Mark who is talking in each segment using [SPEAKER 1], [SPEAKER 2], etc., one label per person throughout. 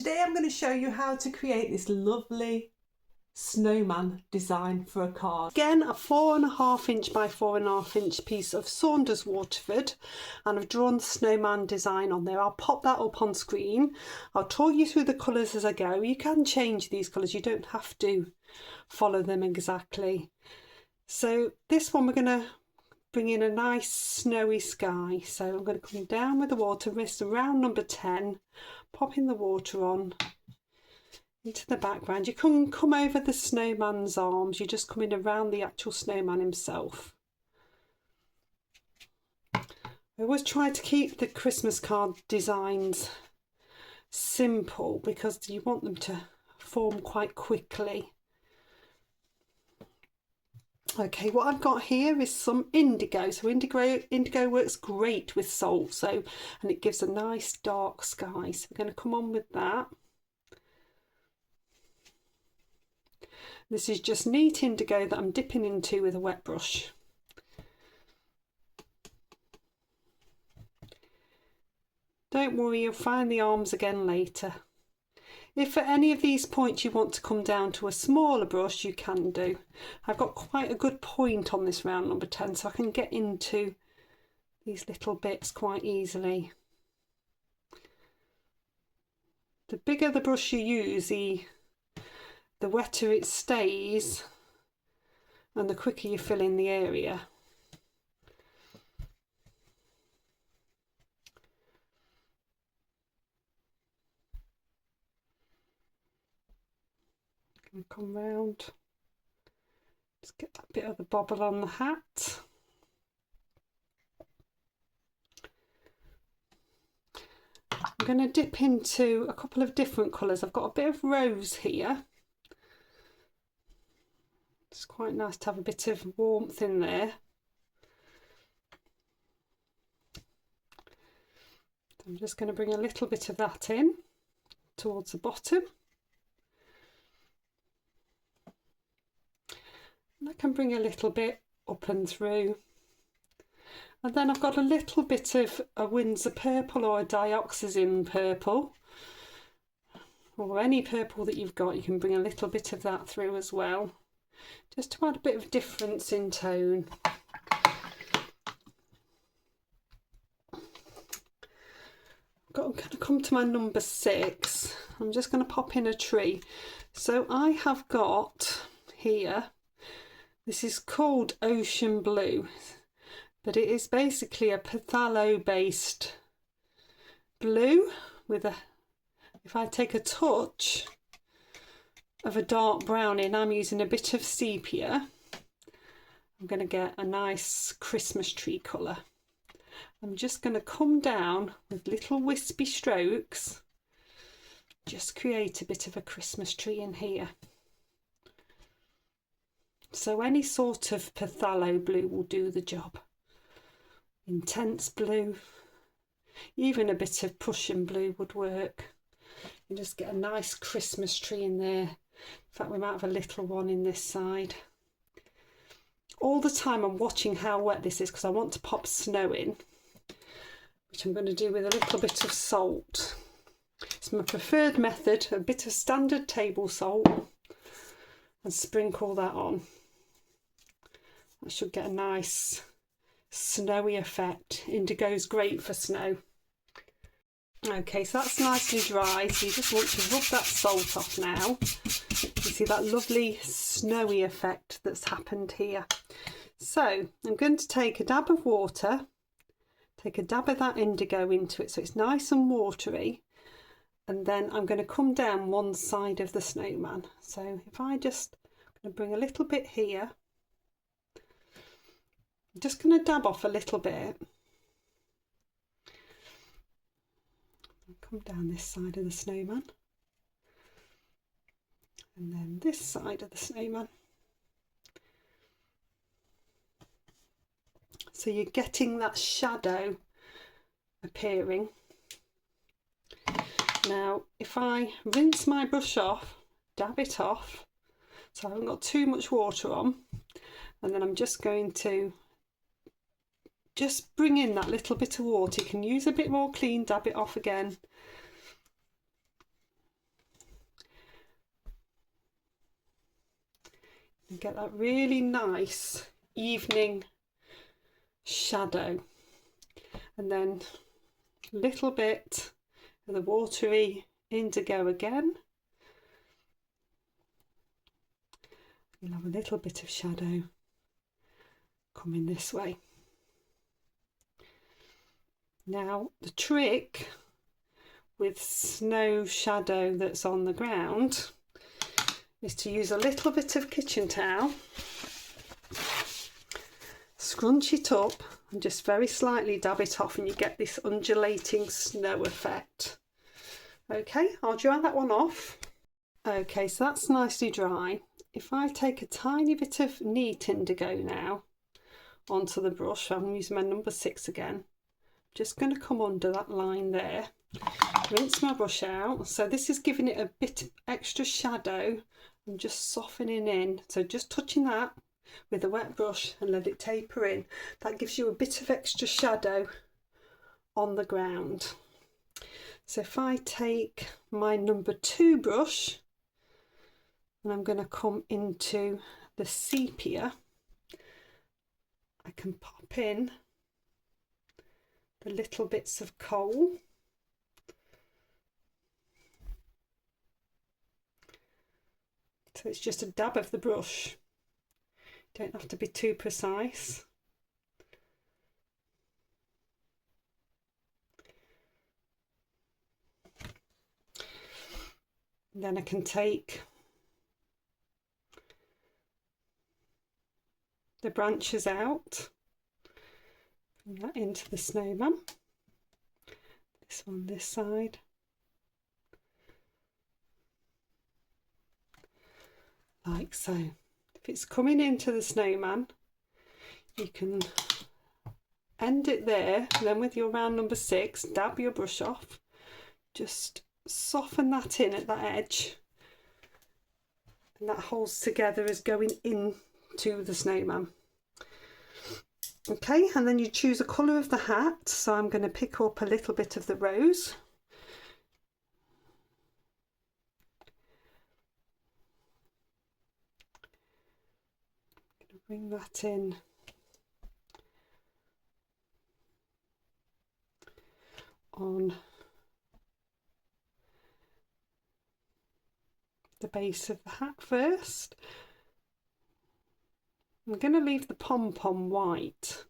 [SPEAKER 1] Today I'm going to show you how to create this lovely snowman design for a card. Again, a 4.5 inch by 4.5 inch piece of Saunders Waterford, and I've drawn the snowman design on there. I'll pop that up on screen. I'll talk you through the colours as I go. You can change these colours, you don't have to follow them exactly. So this one we're going to bring in a nice snowy sky. So I'm going to come down with the water mist around number 10, popping the water on into the background. You come over the snowman's arms, you're just coming around the actual snowman himself. I always try to keep the Christmas card designs simple because you want them to form quite quickly. Okay, what I've got here is some indigo. So indigo works great with salt, and it gives a nice dark sky. So we're going to come on with that. This is just neat indigo that I'm dipping into with a wet brush. Don't worry, you'll find the arms again later. If at any of these points you want to come down to a smaller brush, you can do. I've got quite a good point on this round number 10, so I can get into these little bits quite easily. The bigger the brush you use, the wetter it stays and the quicker you fill in the area. Gonna come round, just get that bit of the bobble on the hat. I'm going to dip into a couple of different colours. I've got a bit of rose here. It's quite nice to have a bit of warmth in there. I'm just going to bring a little bit of that in towards the bottom. And I can bring a little bit up and through. And then I've got a little bit of a Windsor purple or a dioxazine purple. Or any purple that you've got, you can bring a little bit of that through as well. Just to add a bit of difference in tone. I'm going to come to my number 6. I'm just going to pop in a tree. So I have got here, this is called Ocean Blue, but it is basically a phthalo based blue with a, if I take a touch of a dark brown in, I'm using a bit of sepia, I'm going to get a nice Christmas tree colour. I'm just going to come down with little wispy strokes, just create a bit of a Christmas tree in here. So any sort of phthalo blue will do the job. Intense blue, even a bit of Prussian blue would work. You just get a nice Christmas tree in there. In fact, we might have a little one in this side. All the time I'm watching how wet this is because I want to pop snow in, which I'm going to do with a little bit of salt. It's my preferred method, a bit of standard table salt, and sprinkle that on. That should get a nice snowy effect. Indigo's great for snow. Okay, so that's nicely dry, so you just want to rub that salt off now. You see that lovely snowy effect that's happened here. So I'm going to take a dab of water, take a dab of that indigo into it so it's nice and watery, and then I'm going to come down one side of the snowman. So if I just, I'm going to bring a little bit here, I'm just going to dab off a little bit. Come down this side of the snowman, and then this side of the snowman. So you're getting that shadow appearing. Now if I rinse my brush off, dab it off, so I haven't got too much water on, and then I'm just going to just bring in that little bit of water. You can use a bit more clean, dab it off again. and get that really nice evening shadow. And then a little bit of the watery indigo again. You'll have a little bit of shadow coming this way. Now the trick with snow shadow that's on the ground is to use a little bit of kitchen towel, scrunch it up and just very slightly dab it off, and you get this undulating snow effect. Okay, I'll dry that one off. Okay, so that's nicely dry. If I take a tiny bit of neat indigo now onto the brush, I'm using my number 6 again. Just going to come under that line there, rinse my brush out. So this is giving it a bit extra shadow and just softening in. So just touching that with a wet brush and let it taper in. That gives you a bit of extra shadow on the ground. So if I take my number 2 brush, and I'm going to come into the sepia, I can pop in the little bits of coal. So it's just a dab of the brush. Don't have to be too precise. And then I can take the branches out, bring that into the snowman, this one this side, like so. If it's coming into the snowman, you can end it there, and then with your round number 6, dab your brush off, just soften that in at that edge, and that holds together as going in to the snowman. Okay, and then you choose a colour of the hat. So I'm going to pick up a little bit of the rose. Bring that in on the base of the hat first. I'm going to leave the pom-pom white,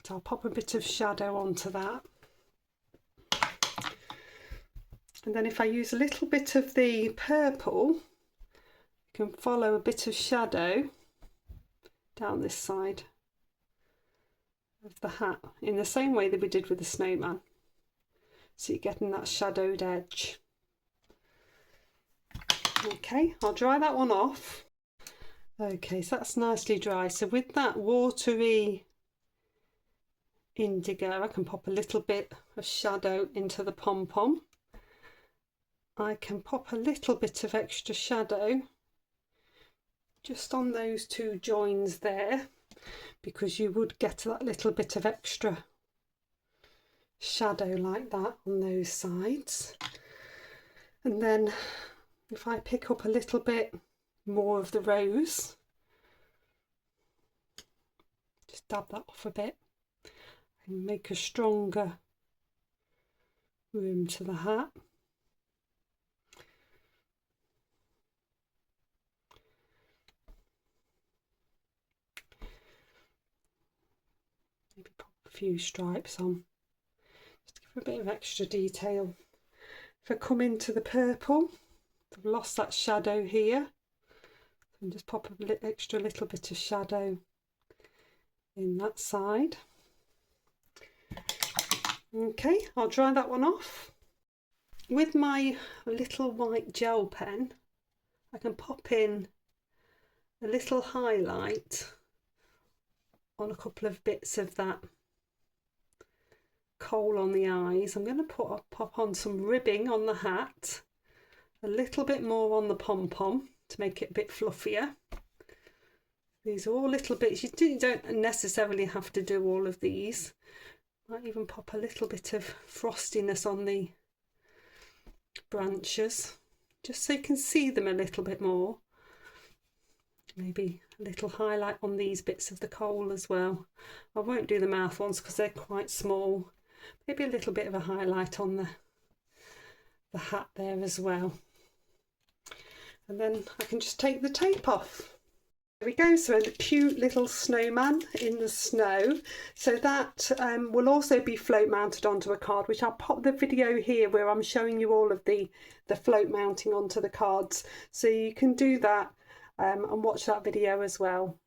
[SPEAKER 1] so I'll pop a bit of shadow onto that. And then if I use a little bit of the purple, you can follow a bit of shadow down this side of the hat in the same way that we did with the snowman. So you're getting that shadowed edge. Okay, I'll dry that one off. Okay, so that's nicely dry. So with that watery indigo, I can pop a little bit of shadow into the pom-pom. I can pop a little bit of extra shadow just on those 2 joins there, because you would get that little bit of extra shadow like that on those sides. And then if I pick up a little bit more of the rose, just dab that off a bit and make a stronger room to the hat. Maybe pop a few stripes on, just to give a bit of extra detail. If I come into the purple, I've lost that shadow here, and just pop a extra little bit of shadow in that side. Okay, I'll dry that one off. With my little white gel pen, I can pop in a little highlight on a couple of bits of that coal on the eyes. I'm going to pop on some ribbing on the hat, a little bit more on the pom-pom to make it a bit fluffier. These are all little bits. You don't necessarily have to do all of these. Might even pop a little bit of frostiness on the branches, just so you can see them a little bit more. Maybe a little highlight on these bits of the coal as well. I won't do the mouth ones because they're quite small. Maybe a little bit of a highlight on the hat there as well. And then I can just take the tape off. There we go, so a cute little snowman in the snow. So that will also be float mounted onto a card, which I'll pop the video here where I'm showing you all of the float mounting onto the cards. So you can do that and watch that video as well.